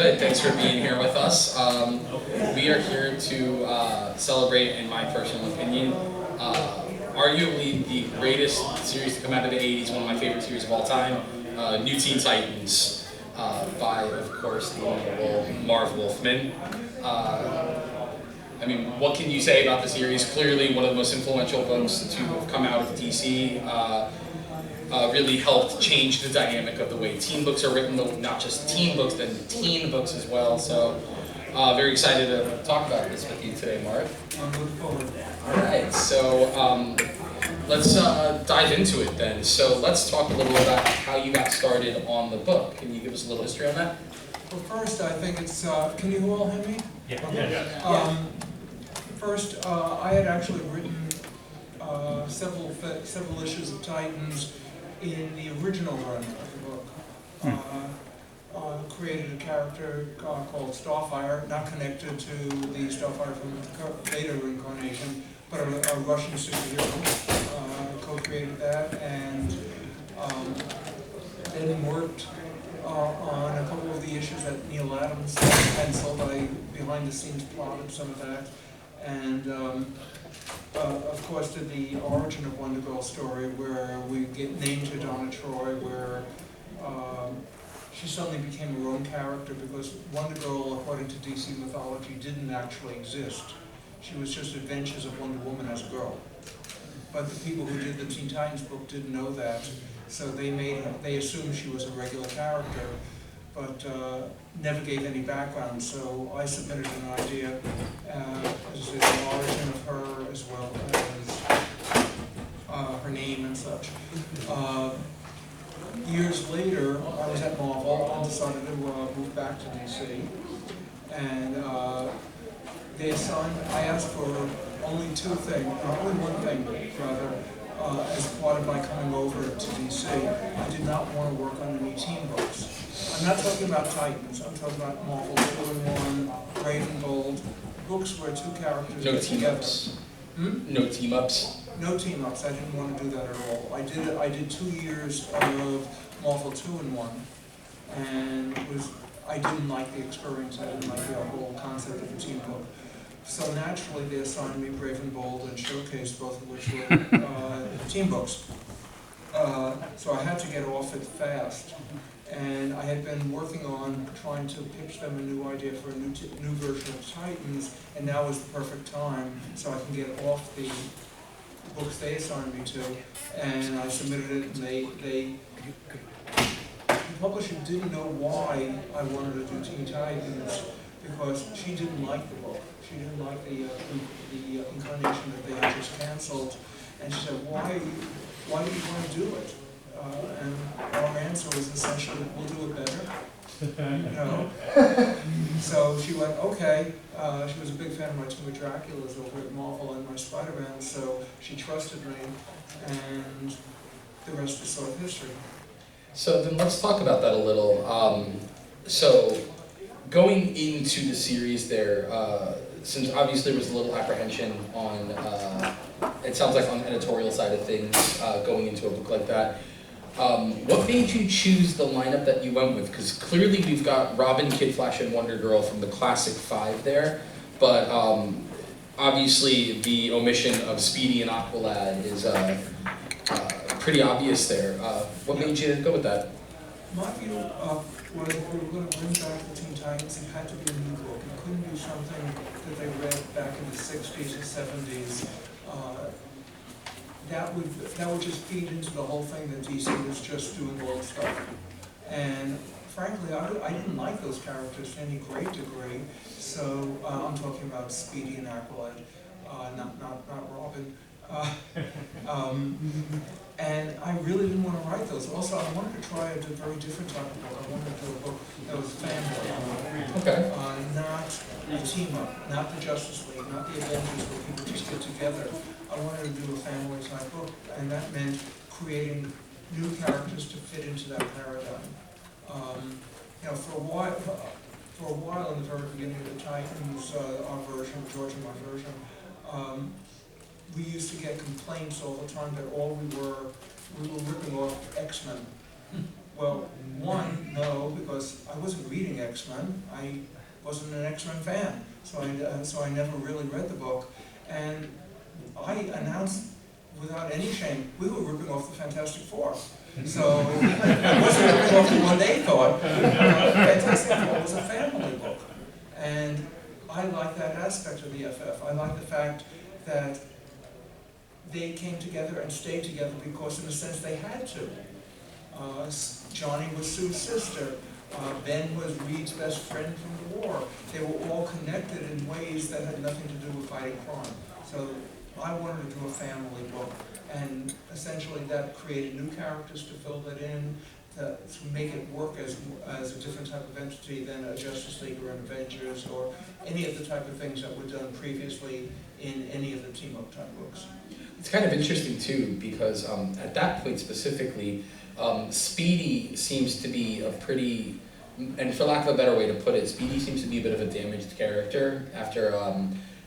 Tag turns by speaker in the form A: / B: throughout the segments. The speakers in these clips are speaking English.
A: good. Thanks for being here with us. We are here to celebrate, in my personal opinion, arguably the greatest series to come out of the 80s, one of my favorite series of all time, New Teen Titans, by, of course, the wonderful Marv Wofman. I mean, what can you say about the series? Clearly one of the most influential books to have come out of DC. Really helped change the dynamic of the way teen books are written, not just teen books, then teen books as well. So, very excited to talk about this with you today, Marv.
B: I'm looking forward.
A: All right, so let's dive into it then. So let's talk a little about how you got started on the book. Can you give us a little history on that?
B: Well, first, I think it's, can you all hear me?
C: Yeah.
B: Okay.
C: Yeah.
B: First, I had actually written several issues of Titans in the original run of the book. Created a character called Starfire, not connected to the Starfire from the Beta incarnation, but a Russian superhero. Co-created that, and then worked on a couple of the issues that Neil Adams penciled. I behind-the-scenes plotted some of that, and of course did the origin of Wonder Girl story, where we get named to Donna Troy, where she suddenly became her own character, because Wonder Girl, according to DC mythology, didn't actually exist. She was just adventures of Wonder Woman as a girl. But the people who did the Teen Titans book didn't know that, so they assumed she was a regular character, but never gave any background. So I submitted an idea as the origin of her, as well as her name and such. Years later, I was at Marvel and decided to move back to DC, and they assigned. I asked for only one thing, rather, as part of my coming over to DC. I did not want to work on any teen books. I'm not talking about Titans. I'm talking about Marvel 2-in-1, Brave and Bold, books where two characters
A: No
B: get
A: team
B: together.
A: ups.
B: Hmm?
A: No team ups.
B: No team ups. I didn't want to do that at all. I did 2 years of Marvel 2-in-1, and I didn't like the experience. I didn't like the whole concept of a team book. So naturally, they assigned me Brave and Bold and Showcase, both of which were team books. So I had to get off it fast. And I had been working on trying to pitch them a new idea for a new version of Titans, and now was the perfect time, so I can get off the books they assigned me to. And I submitted it, and the publisher didn't know why I wanted to do Teen Titans, because she didn't like the book. She didn't like the incarnation that they had just canceled, and she said, "Why do you want to do it?" And our answer was essentially, "We'll do it better." You know? So she went, okay. She was a big fan of my two Draculas over at Marvel and my Spider-Man, so she trusted me, and the rest is sort of history.
A: So then let's talk about that a little. So going into the series there, since obviously there was a little apprehension on, it sounds like on the editorial side of things, going into a book like that, what made you choose the lineup that you went with? Because clearly we've got Robin, Kid Flash, and Wonder Girl from the classic 5 there, but obviously the omission of Speedy and Aqualad is pretty obvious there. What made you go with that?
B: My view was if we were going to bring back the Teen Titans, it had to be a new book. It couldn't be something that they read back in the 60s or 70s. That would just feed into the whole thing that DC was just doing old stuff. And frankly, I didn't like those characters to any great degree. So I'm talking about Speedy and Aqualad, not Robin. And I really didn't want to write those. Also, I wanted to try a very different type of book. I wanted to do a book that was family.
A: Okay.
B: Not a team up, not the Justice League, not the Avengers where people just get together. I wanted to do a family type book, and that meant creating new characters to fit into that paradigm. You know, for a while in the very beginning of the Titans, our version, George and my version, we used to get complaints all the time that we were ripping off X-Men. Well, one, no, because I wasn't reading X-Men. I wasn't an X-Men fan, so I never really read the book. And I announced without any shame, we were ripping off the Fantastic Four. So it wasn't ripping off the one they thought. Fantastic Four was a family book. And I like that aspect of the FF. I like the fact that they came together and stayed together because in a sense they had to. Johnny was Sue's sister. Ben was Reed's best friend from the war. They were all connected in ways that had nothing to do with fighting crime. So I wanted to do a family book, and essentially that created new characters to fill that in, to make it work as a different type of entity than a Justice League or an Avengers or any of the type of things that were done previously in any of the team-up type books.
A: It's kind of interesting too, because at that point specifically, Speedy seems to be a pretty, and for lack of a better way to put it, Speedy seems to be a bit of a damaged character after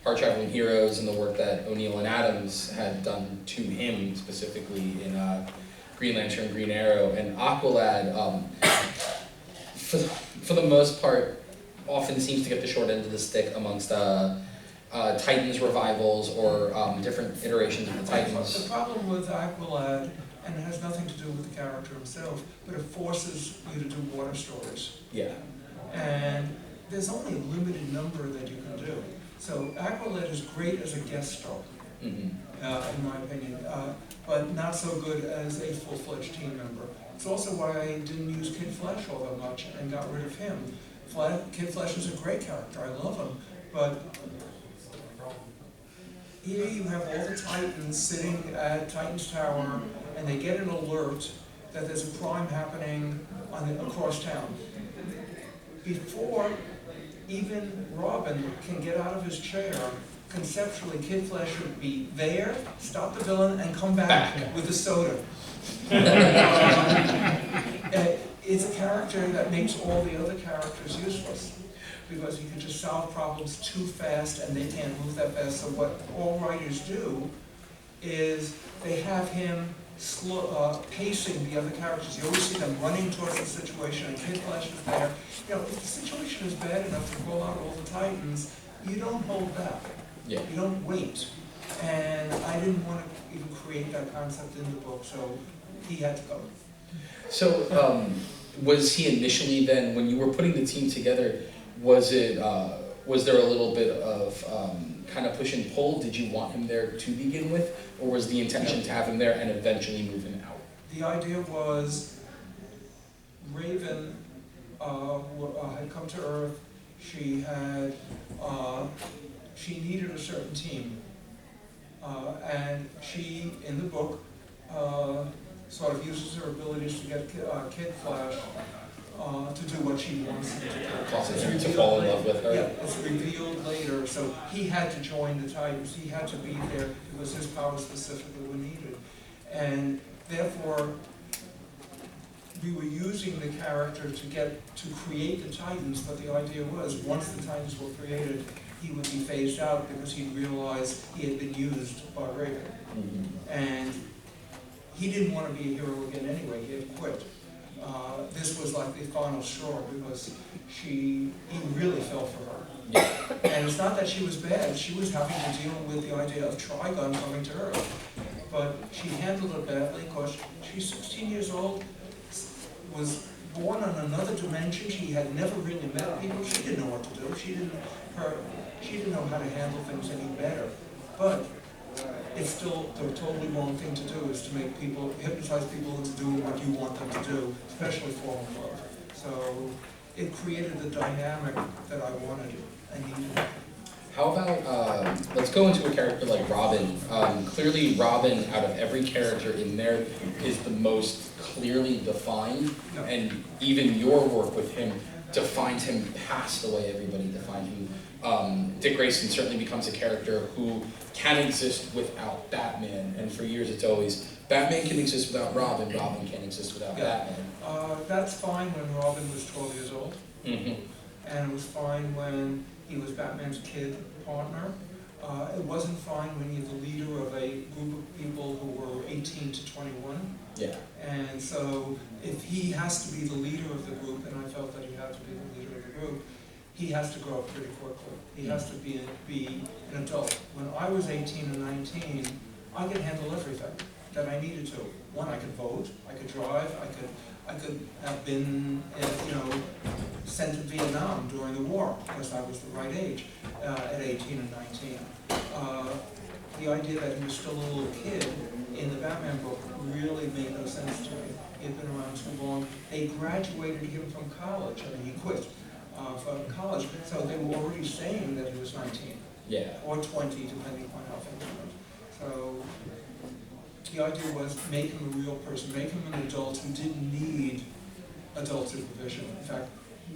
A: Hard Traveling Heroes and the work that O'Neill and Adams had done to him specifically in Green Lantern, Green Arrow, and Aqualad, for the most part, often seems to get the short end of the stick amongst Titans revivals or different iterations of the Titans.
B: The problem with Aqualad, and it has nothing to do with the character himself, but it forces you to do water stories.
A: Yeah.
B: And there's only a limited number that you can do. So Aqualad is great as a guest star, in my opinion, but not so good as a full-fledged team member. It's also why I didn't use Kid Flash all that much and got rid of him. Kid Flash is a great character, I love him, but here you have all the Titans sitting at Titan's Tower, and they get an alert that there's a crime happening across town. Before even Robin can get out of his chair, conceptually, Kid Flash should be there, stop the villain, and come back with the soda. It's a character that makes all the other characters useless, because he can just solve problems too fast and they can't move that fast. So what all writers do is they have him pacing the other characters. You always see them running towards the situation, and Kid Flash is there. You know, if the situation is bad enough to call out all the Titans, you don't hold back.
A: Yeah.
B: You don't wait. And I didn't want to even create that concept in the book, so he had to go.
A: So, was he initially then, when you were putting the team together, was there a little bit of kind of push and pull? Did you want him there to begin with, or was the intention to have him there and eventually move him out?
B: The idea was Raven had come to Earth. She had she needed a certain team, and she, in the book, sort of uses her abilities to get Kid Flash to do what she wants him to do.
A: To fall in love with her?
B: Yeah, it's revealed later, so he had to join the Titans. He had to be there because his powers specifically were needed. And therefore, we were using the character to create the Titans, but the idea was, once the Titans were created, he would be phased out because he realized he had been used by Raven. And he didn't want to be a hero again anyway, he had quit. This was like the final straw because he really fell for her. And it's not that she was bad, she was having to deal with the idea of Trigon coming to Earth. But she handled it badly because she's 16 years old, was born on another dimension, she had never really met people, she didn't know what to do, she didn't know how to handle things any better. But it's still the totally wrong thing to do, is to make people, hypnotize people into doing what you want them to do, especially fall in love. So it created the dynamic that I wanted and needed.
A: How about, let's go into a character like Robin. Clearly Robin, out of every character in there, is the most clearly defined, and even your work with him defines him past the way everybody defined him. Dick Grayson certainly becomes a character who can exist without Batman, and for years it's always, Batman can exist without Robin, Robin can't exist without Batman.
B: That's fine when Robin was 12 years old, and it was fine when he was Batman's kid partner. It wasn't fine when you're the leader of a group of people who were 18 to 21.
A: Yeah.
B: And so if he has to be the leader of the group, and I felt that he had to be the leader of the group, he has to grow up pretty quickly. He has to be an adult. When I was 18 and 19, I could handle everything that I needed to. One, I could vote, I could drive, I could have been, sent to Vietnam during the war because I was the right age at 18 and 19. The idea that he was still a little kid in the Batman book really made no sense to me. He had been around too long. They graduated him from college. I mean, he quit from college, so they were already saying that he was 19.
A: Yeah.
B: Or 20, depending on how things went. So the idea was make him a real person, make him an adult who didn't need adult supervision. In fact,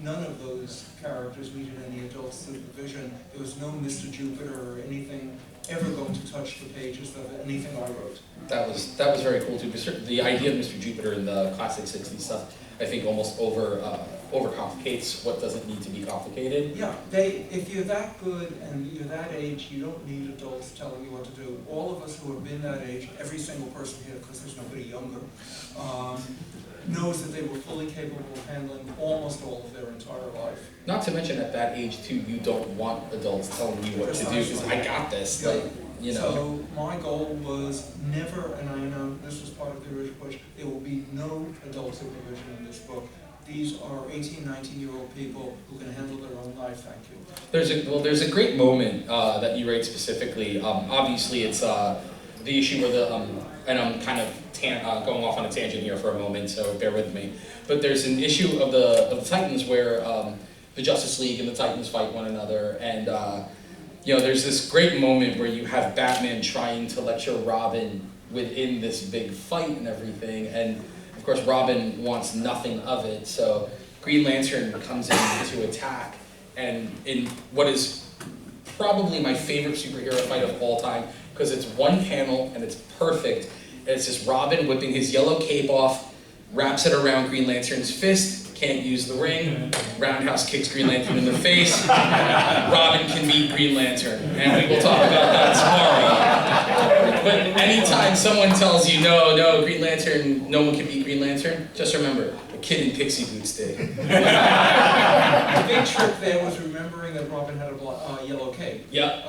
B: none of those characters needed any adult supervision. There was no Mr. Jupiter or anything ever going to touch the pages of anything I wrote.
A: That was very cool too. The idea of Mr. Jupiter in the classic 60s stuff, I think, almost overcomplicates what doesn't need to be complicated.
B: Yeah, if you're that good and you're that age, you don't need adults telling you what to do. All of us who have been that age, every single person here, because there's nobody younger, knows that they were fully capable of handling almost all of their entire life.
A: Not to mention at that age too, you don't want adults telling you what to do because I got this.
B: Yeah.
A: Like,
B: So my goal was never, and I know this was part of the original push, there will be no adult supervision in this book. These are 18, 19-year-old people who can handle their own life, thank you.
A: There's a great moment that you write specifically. Obviously it's the issue where and I'm kind of going off on a tangent here for a moment, so bear with me. But there's an issue of the Titans where the Justice League and the Titans fight one another, and there's this great moment where you have Batman trying to lecture Robin within this big fight and everything, and of course Robin wants nothing of it, so Green Lantern comes in to attack, and in what is probably my favorite superhero fight of all time, because it's one panel and it's perfect, and it's just Robin whipping his yellow cape off, wraps it around Green Lantern's fist, can't use the ring, roundhouse kicks Green Lantern in the face, Robin can beat Green Lantern, and we will talk about that tomorrow. But anytime someone tells you, no, Green Lantern, no one can beat Green Lantern, just remember, a kid in pixie boots did.
B: The big trick there was remembering that Robin had a yellow cape.
A: Yep.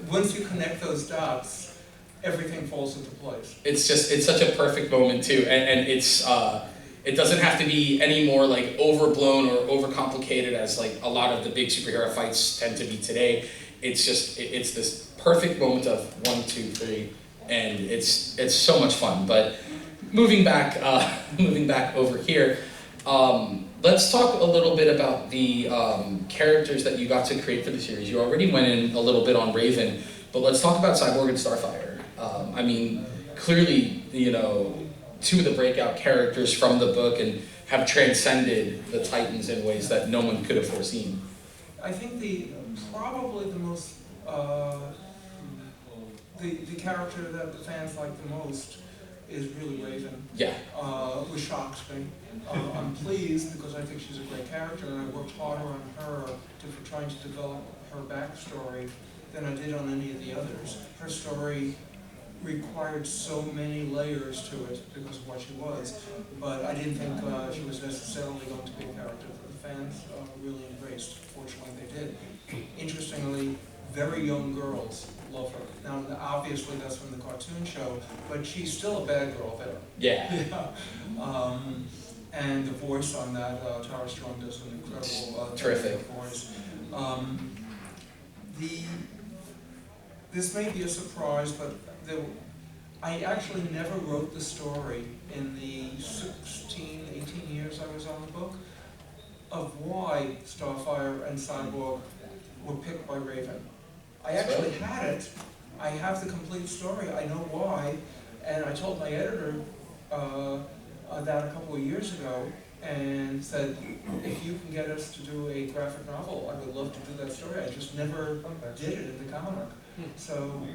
B: Once you connect those dots, everything falls into place.
A: It's such a perfect moment too, and it doesn't have to be any more like overblown or overcomplicated as like a lot of the big superhero fights tend to be today. It's this perfect moment of 1, 2, 3, and it's so much fun. But moving back over here, let's talk a little bit about the characters that you got to create for the series. You already went in a little bit on Raven, but let's talk about Cyborg and Starfire. I mean, clearly, two of the breakout characters from the book and have transcended the Titans in ways that no one could have foreseen.
B: I think probably the most, the character that the fans like the most is really Raven.
A: Yeah.
B: Which shocks me. I'm pleased because I think she's a great character, and I worked harder on her for trying to develop her backstory than I did on any of the others. Her story required so many layers to it because of what she was, but I didn't think she was necessarily going to be a character that the fans really embraced. Fortunately, they did. Interestingly, very young girls love her. Now, obviously, that's from the cartoon show, but she's still a bad girl there.
A: Yeah.
B: And the voice on that, Tara Strong does an incredible
A: terrific
B: voice. This may be a surprise, but I actually never wrote the story in the 16, 18 years I was on the book of why Starfire and Cyborg were picked by Raven. I actually had it. I have the complete story. I know why. And I told my editor that a couple of years ago and said, if you can get us to do a graphic novel, I would love to do that story. I just never did it in the comic. So,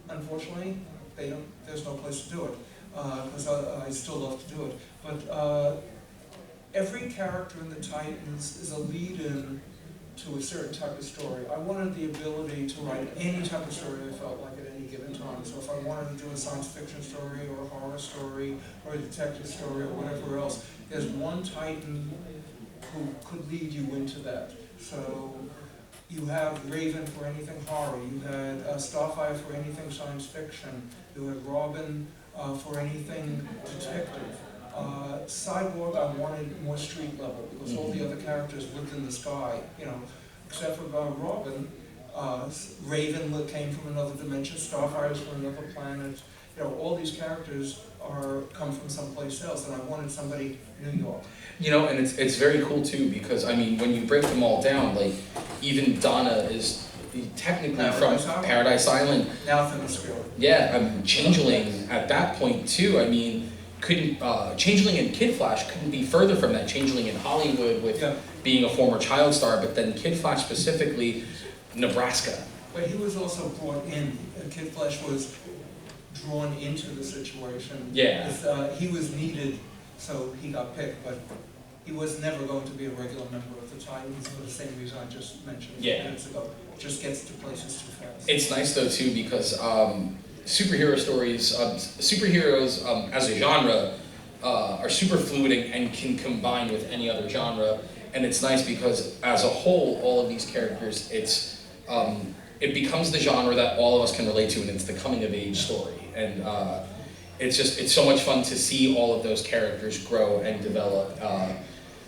B: unfortunately, there's no place to do it, because I still love to do it. But every character in the Titans is a lead-in to a certain type of story. I wanted the ability to write any type of story I felt like at any given time. So if I wanted to do a science fiction story or a horror story or a detective story or whatever else, there's one Titan who could lead you into that. So you have Raven for anything horror, you had Starfire for anything science fiction, you had Robin for anything detective. Cyborg I wanted more street level because all the other characters lived in the sky, you know, except for Robin. Raven came from another dimension, Starfire is from another planet. You know, all these characters come from someplace else, and I wanted somebody New York.
A: You know, and it's very cool too, because I mean, when you break them all down, like even Donna is technically from Paradise Island.
B: Now Themyscira.
A: Yeah, Changeling at that point too. I mean, couldn't Changeling and Kid Flash couldn't be further from that. Changeling in Hollywood with being a former child star, but then Kid Flash specifically, Nebraska.
B: But he was also brought in. Kid Flash was drawn into the situation.
A: Yeah.
B: He was needed, so he got picked, but he was never going to be a regular member of the Titans for the same reason I just mentioned a few minutes ago. Just gets to places too fast.
A: It's nice though too, because superhero stories, superheroes as a genre are super fluid and can combine with any other genre. And it's nice because as a whole, all of these characters, it becomes the genre that all of us can relate to, and it's the coming of age story. And it's so much fun to see all of those characters grow and develop.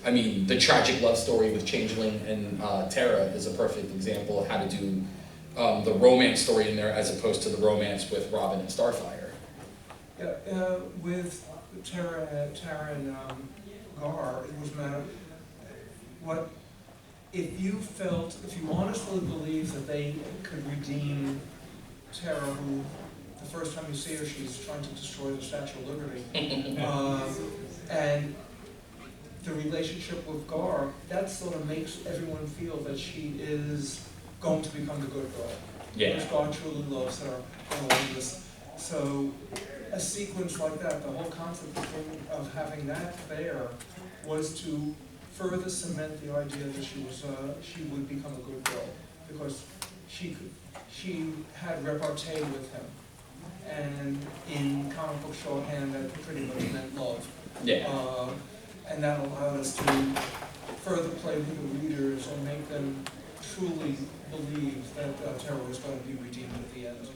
A: I mean, the tragic love story with Changeling and Terra is a perfect example of how to do the romance story in there as opposed to the romance with Robin and Starfire.
B: Yeah, with Terra and Gar, it was a matter of if you honestly believe that they could redeem Terra, who the first time you see her, she's trying to destroy the Statue of Liberty, and the relationship with Gar, that sort of makes everyone feel that she is going to become the good girl.
A: Yeah.
B: Because God truly loves her and all of this. So a sequence like that, the whole concept of having that there was to further cement the idea that she would become a good girl, because she had repartee with him, and in comic book shorthand that pretty much meant love.
A: Yeah.
B: And that allowed us to further play with the readers and make them truly believe that Terra was going to be redeemed at the end.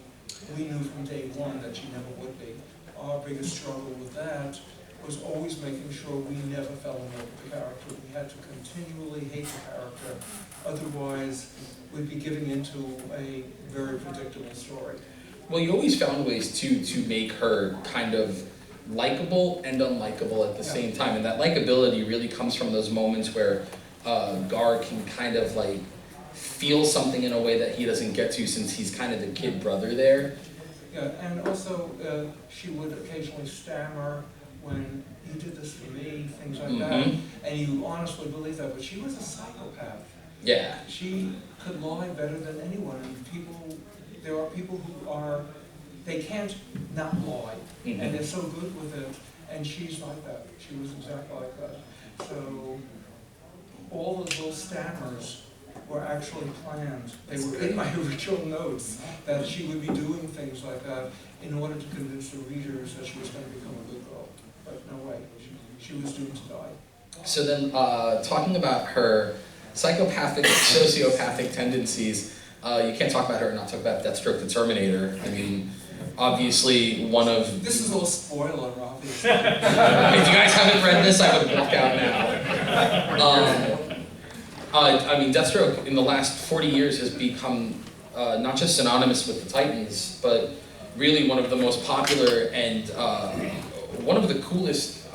B: We knew from day one that she never would be. Our biggest struggle with that was always making sure we never fell in love with the character. We had to continually hate the character, otherwise we'd be giving into a very predictable story.
A: Well, you always found ways to make her kind of likable and unlikable at the same time, and that likability really comes from those moments where Gar can kind of like feel something in a way that he doesn't get to, since he's kind of the kid brother there.
B: Yeah, and also she would occasionally stammer when "you did this for me," things like that, and you honestly believe that, but she was a psychopath.
A: Yeah.
B: She could lie better than anyone, and there are people who they can't not lie, and they're so good with it, and she's like that. She was exactly like that. So all of those stammers were actually planned. They were in my original notes that she would be doing things like that in order to convince the readers that she was going to become a good girl. But no way, she was doomed to die.
A: So then, talking about her psychopathic, sociopathic tendencies, you can't talk about her and not talk about Deathstroke the Terminator. I mean, obviously one of...
B: This is all spoiler, obviously.
A: If you guys haven't read this, I would walk out now. I mean, Deathstroke in the last 40 years has become not just synonymous with the Titans, but really one of the most popular and one of the coolest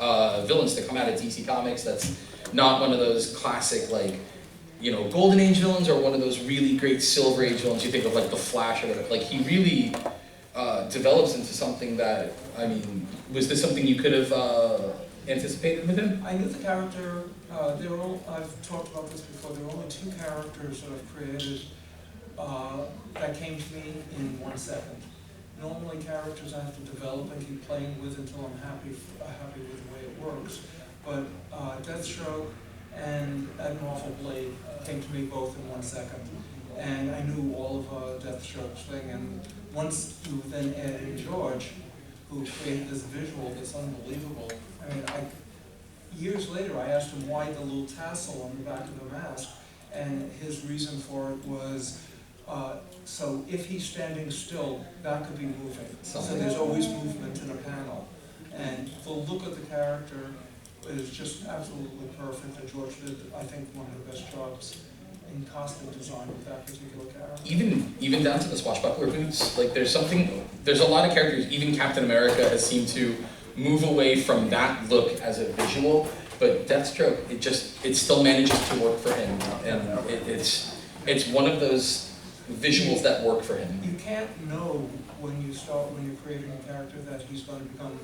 A: villains to come out of DC Comics. That's not one of those classic, like, you know, Golden Age villains, or one of those really great Silver Age villains. You think of like the Flash or whatever. Like, he really develops into something that, I mean, was this something you could have anticipated with him?
B: I knew the character. I've talked about this before. There are only two characters that I've created that came to me in 1 second. Normally, characters I have to develop and keep playing with until I'm happy with the way it works. But Deathstroke and An Awful Blade came to me both in 1 second. And I knew all of Deathstroke's thing, and once you then add in George, who created this visual that's unbelievable. I mean, years later I asked him why the little tassel on the back of the mask, and his reason for it was, so if he's standing still, that could be moving. So there's always movement in a panel. And the look of the character is just absolutely perfect, and George did, I think, one of the best jobs in costume design with that particular character.
A: Even down to the swashbuckler boots, like there's a lot of characters, even Captain America has seemed to move away from that look as a visual, but Deathstroke, it still manages to work for him, and it's one of those visuals that work for him.
B: You can't know when you're creating a character that he's going to become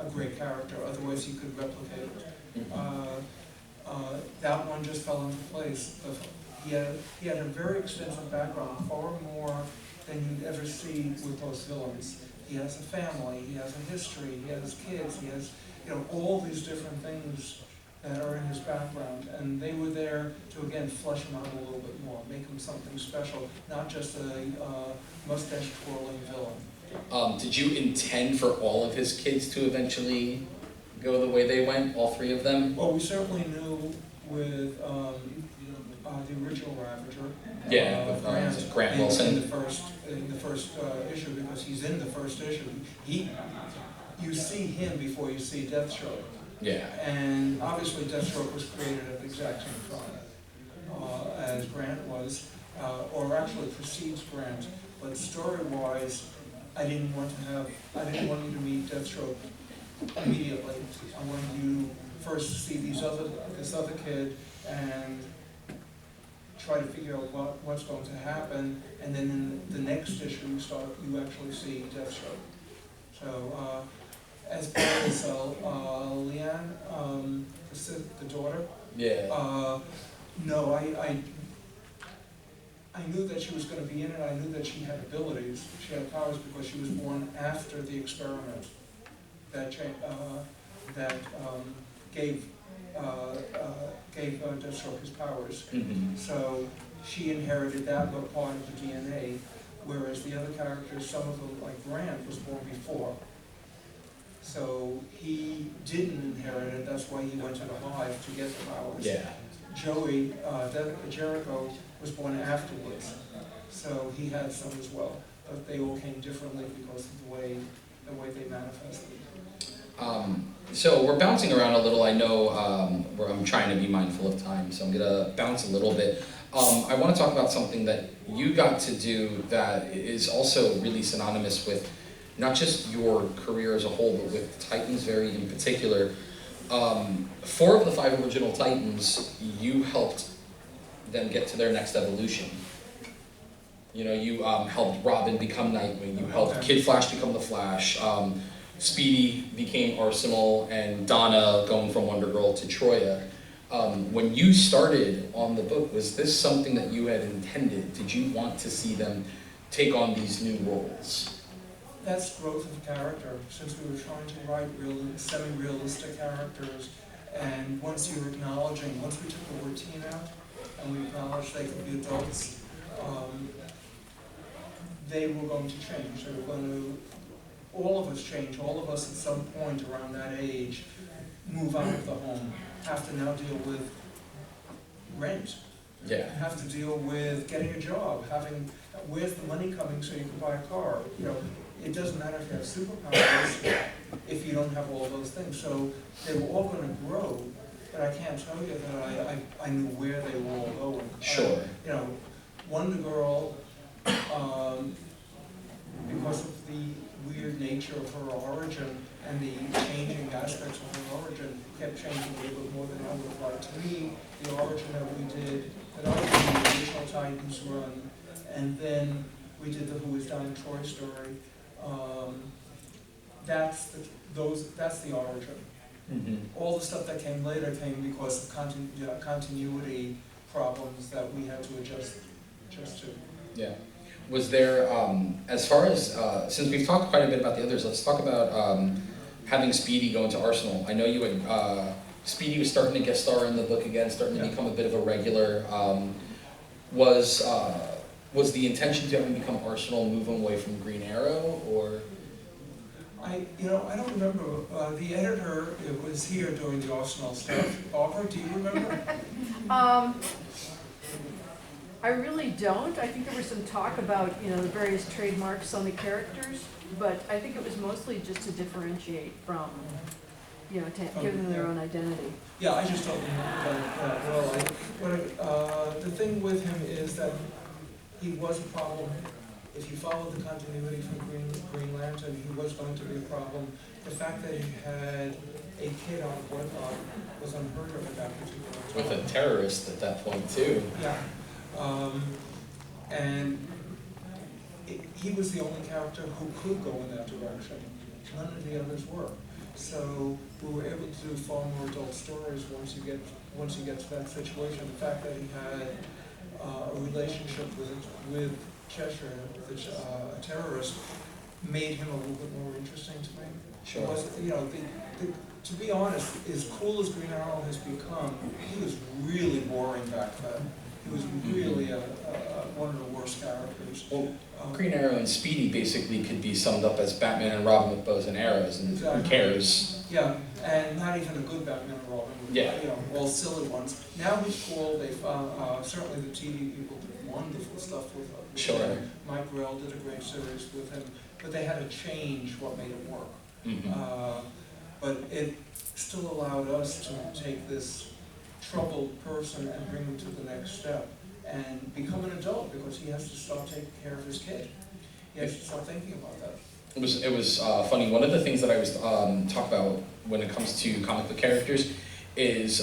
B: a great character, otherwise you could replicate it. That one just fell into place. He had a very extensive background, far more than you'd ever see with those villains. He has a family, he has a history, he has kids, he has all these different things that are in his background, and they were there to again flesh him out a little bit more, make him something special, not just a mustache twirling villain.
A: Did you intend for all of his kids to eventually go the way they went, all three of them?
B: Well, we certainly knew with the original Ravager,
A: Grant Wilson,
B: in the first issue, because he's in the first issue. You see him before you see Deathstroke.
A: Yeah.
B: And obviously Deathstroke was created at the exact same time as Grant was, or actually precedes Grant. But story-wise, I didn't want you to meet Deathstroke immediately. I wanted you first to see this other kid and try to figure out what's going to happen, and then in the next issue you actually see Deathstroke. So as far as Leanne, the daughter, no, I knew that she was going to be in it. I knew that she had abilities, she had powers, because she was born after the experiment that gave Deathstroke his powers.
A: Mm-hmm.
B: So she inherited that part of the DNA, whereas the other characters, some of them, like Grant, was born before. So he didn't inherit it, that's why he went to the hive to get the powers.
A: Yeah.
B: Joey, Jericho, was born afterwards, so he had some as well, but they all came differently because of the way they manifested.
A: So we're bouncing around a little. I know I'm trying to be mindful of time, so I'm gonna bounce a little bit. I want to talk about something that you got to do that is also really synonymous with not just your career as a whole, but with Titans very in particular. 4 of the 5 original Titans, you helped them get to their next evolution. You helped Robin become Nightwing, you helped Kid Flash become the Flash, Speedy became Arsenal, and Donna going from Wonder Girl to Troya. When you started on the book, was this something that you had intended? Did you want to see them take on these new roles?
B: That's growth of character, since we were trying to write semi-realistic characters, and once we took the word teen out, and we acknowledged they could be adults, they were going to change. They were going to, all of us change, all of us at some point around that age move out of the home, have to now deal with rent, have to deal with getting a job, where's the money coming so you can buy a car, It doesn't matter if you have superpowers if you don't have all those things. So they were all going to grow, but I can't tell you that I knew where they were all going.
A: Sure.
B: Wonder Girl, because of the weird nature of her origin and the changing aspects of her origin, kept changing a little bit more than I would have liked. To me, the origin that we did, that I did the original Titans run, and then we did the Who Is Dying Troy story. That's the origin.
A: Mm-hmm.
B: All the stuff that came later came because of continuity problems that we had to adjust to.
A: Yeah. Was there, as far as, since we've talked quite a bit about the others, let's talk about having Speedy go into Arsenal. I know you had Speedy was starting to guest star in the book again, starting to become a bit of a regular. Was the intention to have him become Arsenal, move him away from Green Arrow, or?
B: I don't remember. The editor was here doing the Arsenal stuff. Barbara, do you remember?
C: I really don't. I think there was some talk about, the various trademarks on the characters, but I think it was mostly just to differentiate from, to give them their own identity.
B: Yeah, I just don't remember that well. The thing with him is that he was a problem. If you followed the continuity from Green Lantern, he was going to be a problem. The fact that he had a kid out of wedlock was unheard of at that particular time.
A: With a terrorist at that point too.
B: Yeah. And he was the only character who could go in that direction. None of the others were. So we were able to do far more adult stories once you get to that situation. The fact that he had a relationship with Cheshire, a terrorist, made him a little bit more interesting to me.
A: Sure.
B: It was, to be honest, as cool as Green Arrow has become, he was really boring back then. He was really one of the worst characters.
A: Well, Green Arrow and Speedy basically could be summed up as Batman and Robin with bows and arrows, and
B: exactly.
A: Who cares?
B: Yeah, and not even a good Batman and Robin. All silly ones. Now he's cool. They certainly the TV people did wonderful stuff with
A: Sure.
B: him. Mike Grell did a great series with him, but they had to change what made it work. But it still allowed us to take this troubled person and bring him to the next step and become an adult, because he has to start taking care of his kid. He has to start thinking about that.
A: It was funny. One of the things that I was talk about when it comes to comic book characters is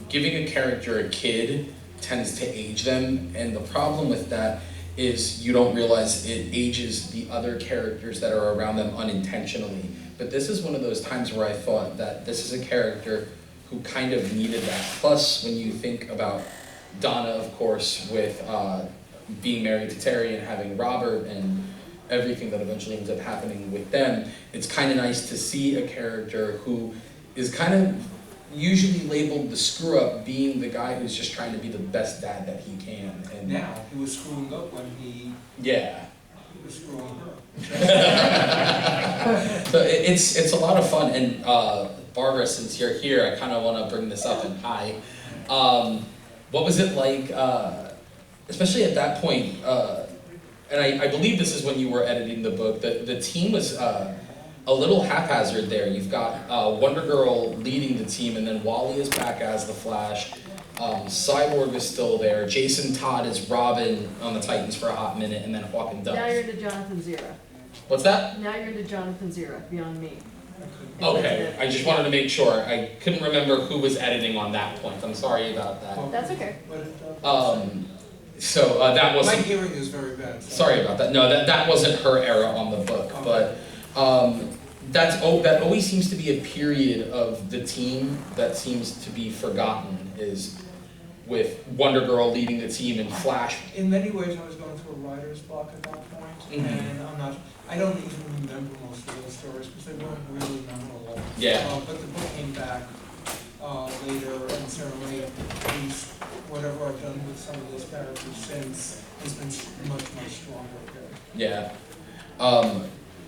A: giving a character a kid tends to age them, and the problem with that is you don't realize it ages the other characters that are around them unintentionally. But this is one of those times where I thought that this is a character who kind of needed that. Plus, when you think about Donna, of course, with being married to Terry and having Robert and everything that eventually ends up happening with them, it's kind of nice to see a character who is kind of usually labeled the screw-up, being the guy who's just trying to be the best dad that he can. And
B: now, he was screwing up when he was screwing her.
A: So it's a lot of fun, and Barbara, since you're here, I kind of want to bring this up, and hi. What was it like, especially at that point, and I believe this is when you were editing the book, the team was a little haphazard there. You've got Wonder Girl leading the team, and then Wally is back as the Flash. Cyborg is still there. Jason Todd is Robin on the Titans for a hot minute, and then Hawk and Dove.
C: Now you're into Jonathan's era.
A: What's that?
C: Now you're into Jonathan's era, beyond me.
A: Okay, I just wanted to make sure. I couldn't remember who was editing on that point. I'm sorry about that.
C: That's okay.
A: So that wasn't.
B: My hearing is very bad.
A: Sorry about that. No, that wasn't her era on the book, but that always seems to be a period of the team that seems to be forgotten, is with Wonder Girl leading the team and Flash.
B: In many ways, I was going through a writer's block at that point, and I don't even remember most of those stories because they weren't really memorable.
A: Yeah.
B: But the book came back later, and certainly at least whatever I've done with some of those characters since has been much, much stronger.
A: Yeah.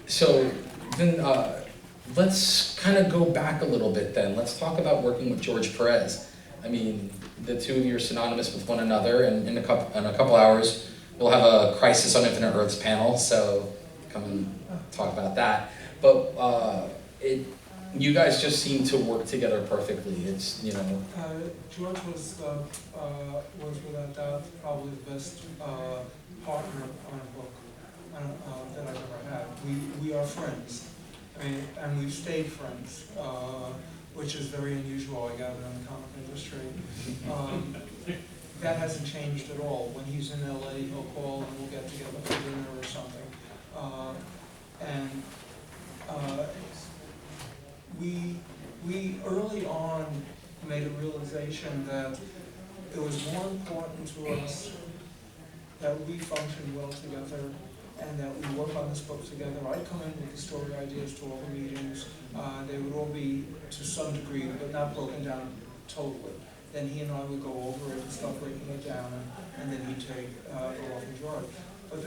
A: So then let's kind of go back a little bit then. Let's talk about working with George Perez. I mean, the two of you are synonymous with one another, and in a couple hours we'll have a Crisis on Infinite Earths panel, so come and talk about that. But you guys just seem to work together perfectly. It's,
B: George was without doubt probably the best partner on a book that I've ever had. We are friends, and we've stayed friends, which is very unusual, I gather, in the comic industry. That hasn't changed at all. When he's in LA, he'll call and we'll get together for dinner or something. We early on made a realization that it was more important to us that we function well together and that we work on this book together. I'd come in with the story ideas to all the meetings. They would all be, to some degree, but not broken down totally. Then he and I would go over it and start breaking it down, and then he'd go off and draw it. But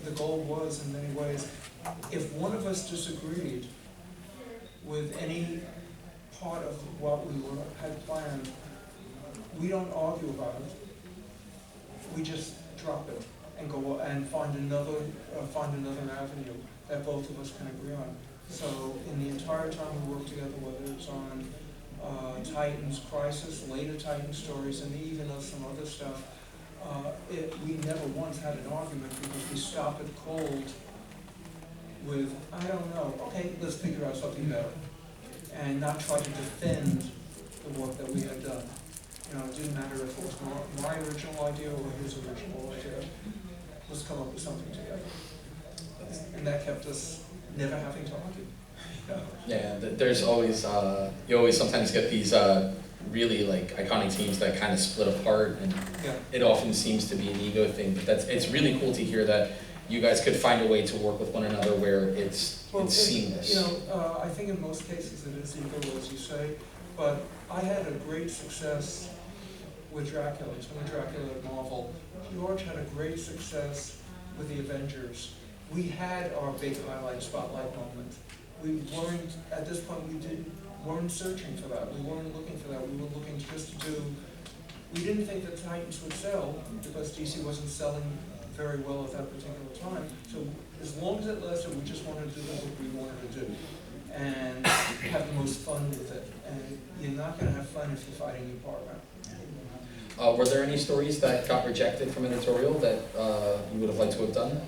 B: the goal was, in many ways, if one of us disagreed with any part of what we had planned, we don't argue about it. We just drop it and go and find another avenue that both of us can agree on. So in the entire time we worked together, whether it's on Titans Crisis, later Titan stories, and even some other stuff, we never once had an argument because we stopped it cold with, I don't know, okay, let's figure out something better, and not try to defend the work that we had done. It didn't matter if it was my original idea or his original idea. Let's come up with something together. And that kept us never having to argue.
A: Yeah, there's always, you always sometimes get these really like iconic teams that kind of split apart, and it often seems to be an ego thing, but it's really cool to hear that you guys could find a way to work with one another where it's seamless.
B: I think in most cases it is ego, as you say, but I had a great success with Dracula, Dracula at Marvel. George had a great success with the Avengers. We had our big highlight spotlight moment. We weren't, at this point, weren't searching for that. We weren't looking for that. We were looking just to do, we didn't think that Titans would sell because DC wasn't selling very well at that particular time. So as long as it lasted, we just wanted to do what we wanted to do and have the most fun with it. And you're not going to have fun if you're fighting your partner.
A: Were there any stories that got rejected from editorial that you would have liked to have done?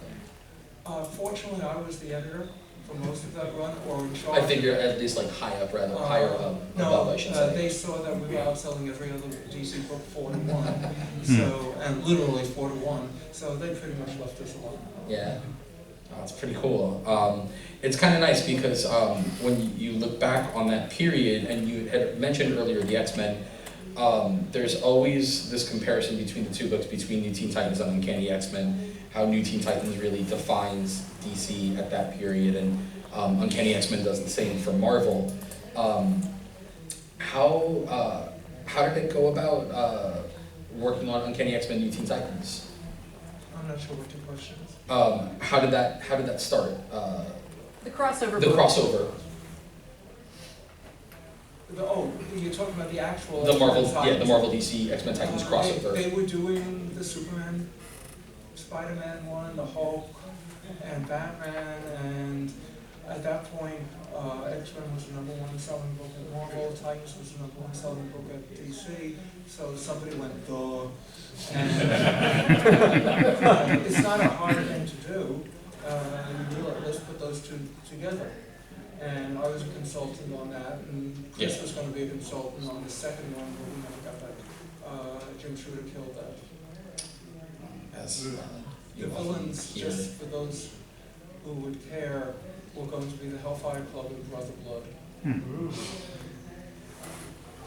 B: Fortunately, I was the editor for most of that run, or in charge.
A: I think you're at least like higher above, I should say.
B: They saw that we were outselling every other DC book 4-1, so, and literally 4-1, so they pretty much left us alone.
A: Yeah, it's pretty cool. It's kind of nice because when you look back on that period, and you had mentioned earlier the X-Men, there's always this comparison between the two books, between New Teen Titans and Uncanny X-Men, how New Teen Titans really defines DC at that period, and Uncanny X-Men does the same for Marvel. How did it go about working on Uncanny X-Men, New Teen Titans?
B: I'm not sure what your question is.
A: How did that start?
C: The crossover.
A: The crossover.
B: You're talking about the actual
A: The Marvel,
B: Titans.
A: the Marvel DC X-Men Titans crossover.
B: They were doing the Superman, Spider-Man one, the Hulk, and Batman, and at that point, X-Men was the #1 selling book at Marvel, Titans was the #1 selling book at DC, so somebody went, duh. And it's not a hard thing to do. Let's put those two together. And I was a consultant on that, and Chris was going to be a consultant on the second one, but we never got that. Jim Shooter killed that. The villains, just for those who would care, were going to be the Hellfire Club and Brother Blood.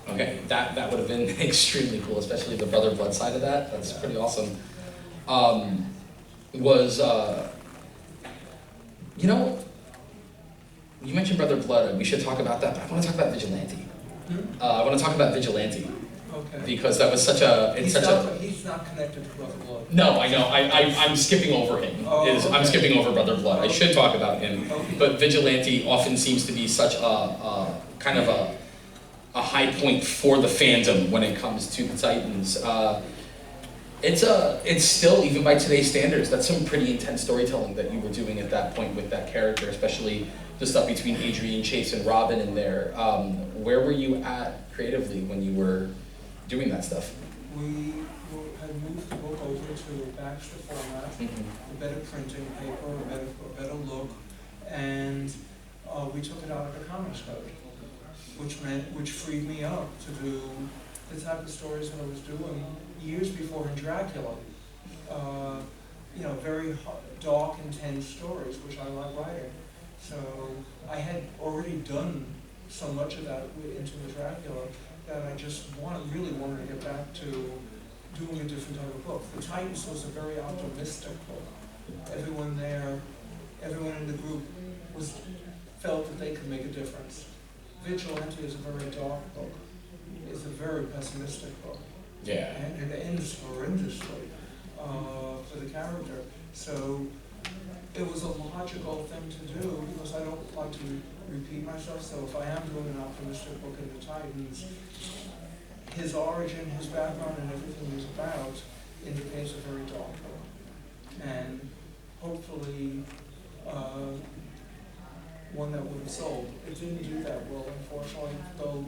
A: Okay, that would have been extremely cool, especially the Brother Blood side of that. That's pretty awesome. You mentioned Brother Blood, we should talk about that, but I want to talk about Vigilante. I want to talk about Vigilante.
B: Okay.
A: Because that was such a...
B: He's not connected to Brother Blood.
A: No, I know. I'm skipping over him. I'm skipping over Brother Blood. I should talk about him.
B: Okay.
A: But Vigilante often seems to be such a kind of a high point for the fandom when it comes to the Titans. It's still, even by today's standards, that's some pretty intense storytelling that you were doing at that point with that character, especially the stuff between Adrian Chase and Robin in there. Where were you at creatively when you were doing that stuff?
B: We had moved the book over to a Baxter format, a better printing paper, a better look, and we took it out of the Comics Code, which freed me up to do the type of stories that I was doing years before in Dracula. Very dark, intense stories, which I like writing. So I had already done so much of that into the Dracula that I just really wanted to get back to doing a different type of book. The Titans was a very optimistic book. everyone there, everyone in the group felt that they could make a difference. Vigilante is a very dark book. It's a very pessimistic book.
A: Yeah.
B: And it ends horrendously for the character. So it was a logical thing to do because I don't like to repeat myself. So if I am doing an optimistic book in the Titans, his origin, his background, and everything he's about indicates a very dark book. And hopefully one that would have sold. It didn't do that well, unfortunately, though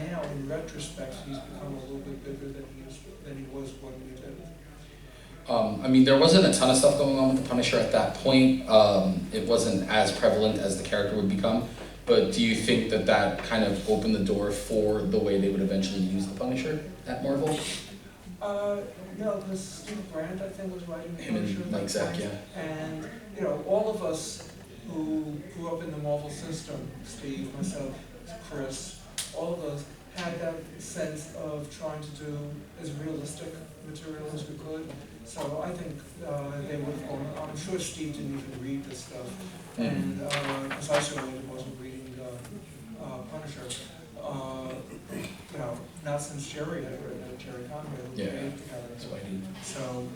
B: now in retrospect he's become a little bit bigger than he was when we did it.
A: I mean, there wasn't a ton of stuff going on with the Punisher at that point. It wasn't as prevalent as the character would become. But do you think that that kind of opened the door for the way they would eventually use the Punisher at Marvel?
B: No, because Steve Grant, I think, was writing the
A: Him
B: Punisher.
A: and Mike Zack, yeah.
B: And, you know, all of us who grew up in the Marvel system, Steve, myself, Chris, all of us had that sense of trying to do as realistic material as we could. So I think they would have gone, I'm sure Steve didn't even read this stuff. And because I certainly wasn't reading Punisher. You know, not since Jerry had written it, Jerry Conway, who created the character. So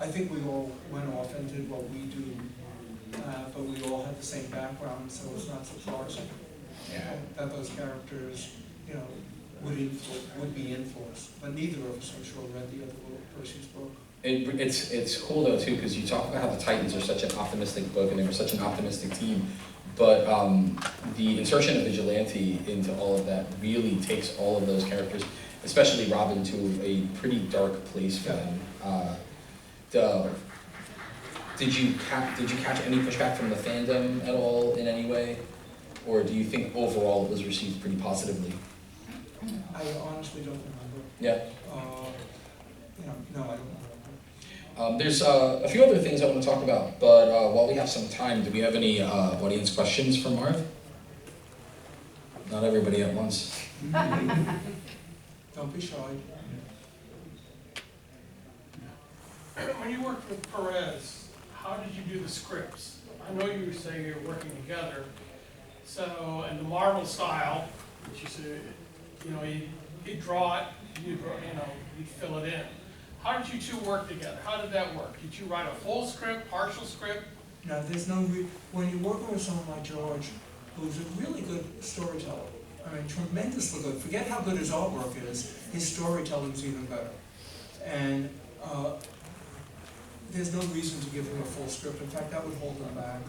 B: I think we all went off and did what we do, but we all had the same background, so it's not surprising that those characters, you know, would be influenced. But neither of us, I'm sure, read the other person's book.
A: It's cool though too, because you talk about how the Titans are such an optimistic book and they were such an optimistic team, but the insertion of Vigilante into all of that really takes all of those characters, especially Robin, to a pretty dark place for them. Did you catch any pushback from the fandom at all in any way, or do you think overall it was received pretty positively?
B: I honestly don't remember.
A: Yeah.
B: You know, no, I don't remember.
A: There's a few other things I want to talk about, but while we have some time, do we have any audience questions for Marv? Not everybody at once.
B: Don't be shy.
D: When you worked with Perez, how did you do the scripts? I know you were saying you were working together. So, in the Marvel style, which you said, you know, he'd draw it, you'd fill it in. How did you two work together? How did that work? Did you write a full script, partial script?
B: No, there's no when you're working with someone like George, who's a really good storyteller, I mean, tremendously good. Forget how good his artwork is, his storytelling's even better. And there's no reason to give him a full script. In fact, that would hold him back.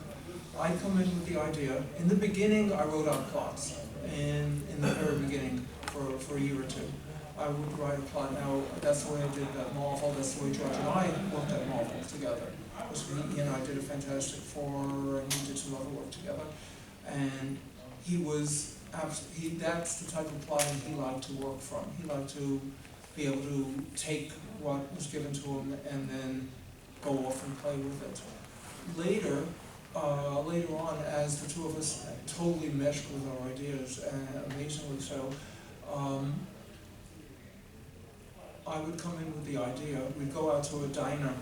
B: I come in with the idea. In the beginning, I wrote out plots. And in the very beginning, for a year or two, I would write a plot. Now, that's the way I did at Marvel. That's the way George and I worked at Marvel together. Because he and I did a Fantastic Four, and we did some other work together. And that's the type of plotting he liked to work from. He liked to be able to take what was given to him and then go off and play with it. Later on, as the two of us totally meshed with our ideas, and amazingly so, I would come in with the idea. We'd go out to a diner,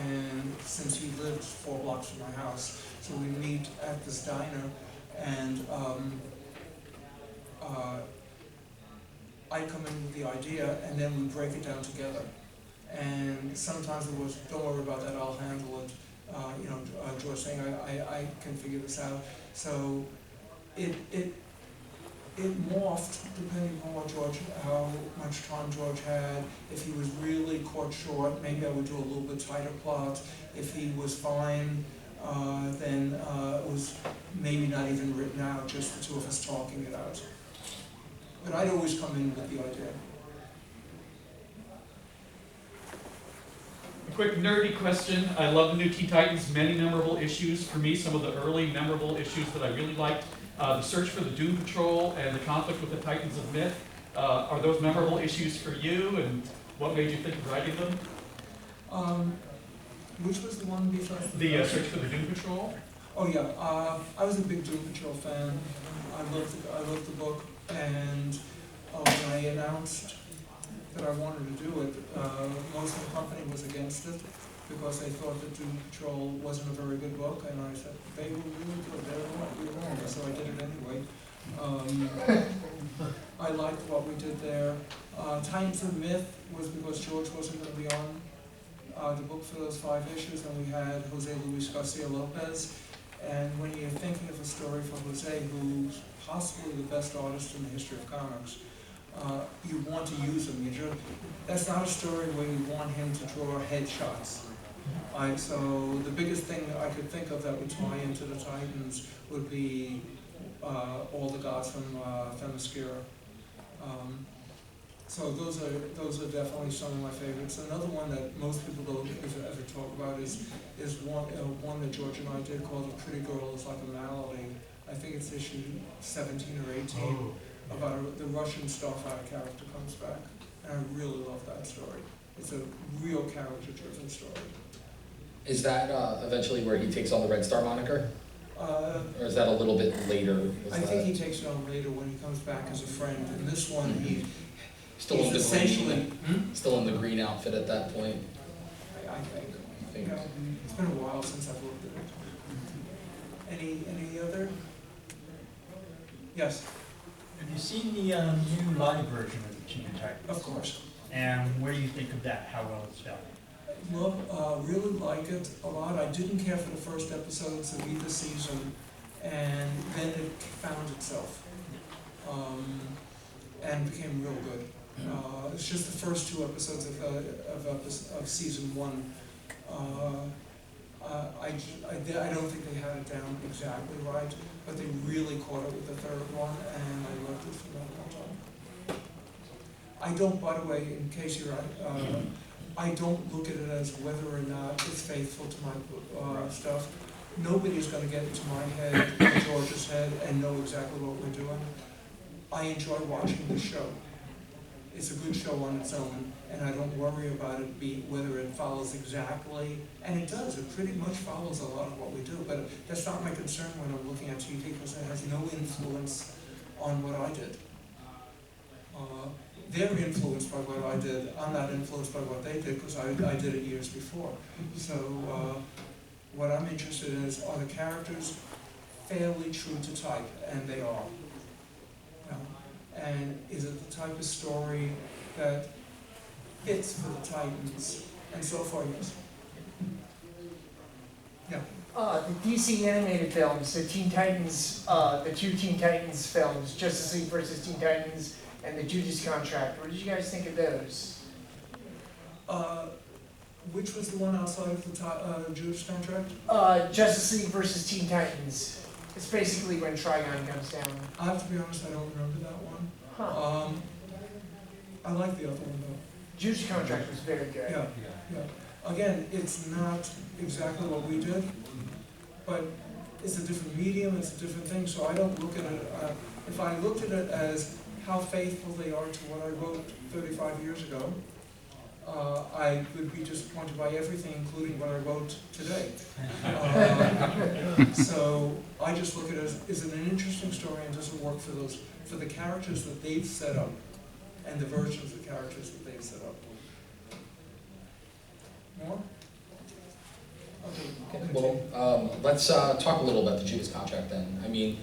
B: and since he lived 4 blocks from my house, so we'd meet at this diner, and I'd come in with the idea, and then we'd break it down together. And sometimes it was, don't worry about that, I'll handle it. George saying, I can figure this out. So it morphed depending on how much time George had. If he was really caught short, maybe I would do a little bit tighter plot. If he was fine, then it was maybe not even written out, just the two of us talking it out. But I'd always come in with the idea.
E: A quick nerdy question. I love the new Teen Titans, many memorable issues. For me, some of the early memorable issues that I really liked, the search for the Doom Patrol and the conflict with the Titans of Myth. Are those memorable issues for you, and what made you think of writing them?
B: Which was the one before?
E: The search for the Doom Patrol?
B: Oh yeah, I was a big Doom Patrol fan. I loved the book, and when I announced that I wanted to do it, most of the company was against it, because they thought that Doom Patrol wasn't a very good book, and I said, they were really good, they were not really wrong, so I did it anyway. I liked what we did there. Titans of Myth was because George wasn't going to be on the book for those 5 issues, and we had Jose Luis Garcia Lopez. And when you're thinking of a story for Jose, who's possibly the best artist in the history of comics, you want to use him. That's not a story where you want him to draw headshots. So the biggest thing I could think of that would tie into the Titans would be all the gods from Themyscira. So those are definitely some of my favorites. Another one that most people don't ever talk about is one that George and I did called A Pretty Girl Is Like a Malady. I think it's issue 17 or 18, about the Russian Starfighter character comes back. And I really love that story. It's a real character-driven story.
A: Is that eventually where he takes on the Red Star moniker? Or is that a little bit later?
B: I think he takes it on later when he comes back as a friend. In this one, he's
A: still in the
B: essentially
A: still in the green outfit at that point.
B: I think. It's been a while since I've looked at it. Any other? Yes.
F: Have you seen the new live version of the Teen Titans?
B: Of course.
F: And what do you think of that? How well it's done?
B: Really like it a lot. I didn't care for the first episodes of either season, and then it found itself and became real good. It's just the first 2 episodes of season 1. I don't think they had it down exactly right, but they really caught it with the 3rd one, and I loved it from that point on. I don't, by the way, in case you're I don't look at it as whether or not it's faithful to my stuff. Nobody's going to get into my head or George's head and know exactly what we're doing. I enjoy watching the show. It's a good show on its own, and I don't worry about it whether it follows exactly, and it does. It pretty much follows a lot of what we do, but that's not my concern when I'm looking at TV, because it has no influence on what I did. They're influenced by what I did. I'm not influenced by what they did, because I did it years before. So what I'm interested in is, are the characters fairly true to type? And they are. And is it the type of story that fits for the Titans? And so far, yes. Yeah.
G: The DC animated films, the Teen Titans, the 2 Teen Titans films, Justice League versus Teen Titans, and the Judas Contract. What did you guys think of those?
B: Which was the one outside of the Judas Contract?
G: Justice League versus Teen Titans. It's basically when Trigon comes down.
B: I have to be honest, I don't remember that one.
G: Huh.
B: I like the other one though.
G: Judas Contract was very good.
B: Yeah. Again, it's not exactly what we did, but it's a different medium, it's a different thing, so I don't look at it, if I looked at it as how faithful they are to what I wrote 35 years ago, I would be disappointed by everything, including what I wrote today. So I just look at it as, is it an interesting story and does it work for the characters that they've set up and the versions of the characters that they've set up. More? Okay.
A: Well, let's talk a little about the Judas Contract then. I mean,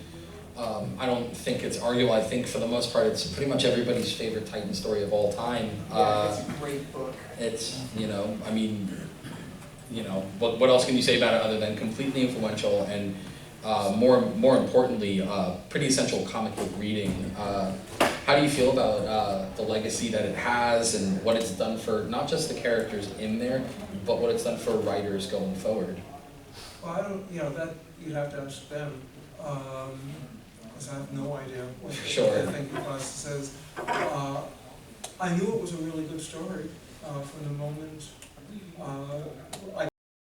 A: I don't think it's arguable. I think for the most part, it's pretty much everybody's favorite Titan story of all time.
G: Yeah, it's a great book.
A: It's, I mean, what else can you say about it other than completely influential and more importantly, pretty essential comic book reading. How do you feel about the legacy that it has and what it's done for not just the characters in there, but what it's done for writers going forward?
B: Well, I don't, that you'd have to ask them, because I have no idea what they think the process says. I knew it was a really good story from the moment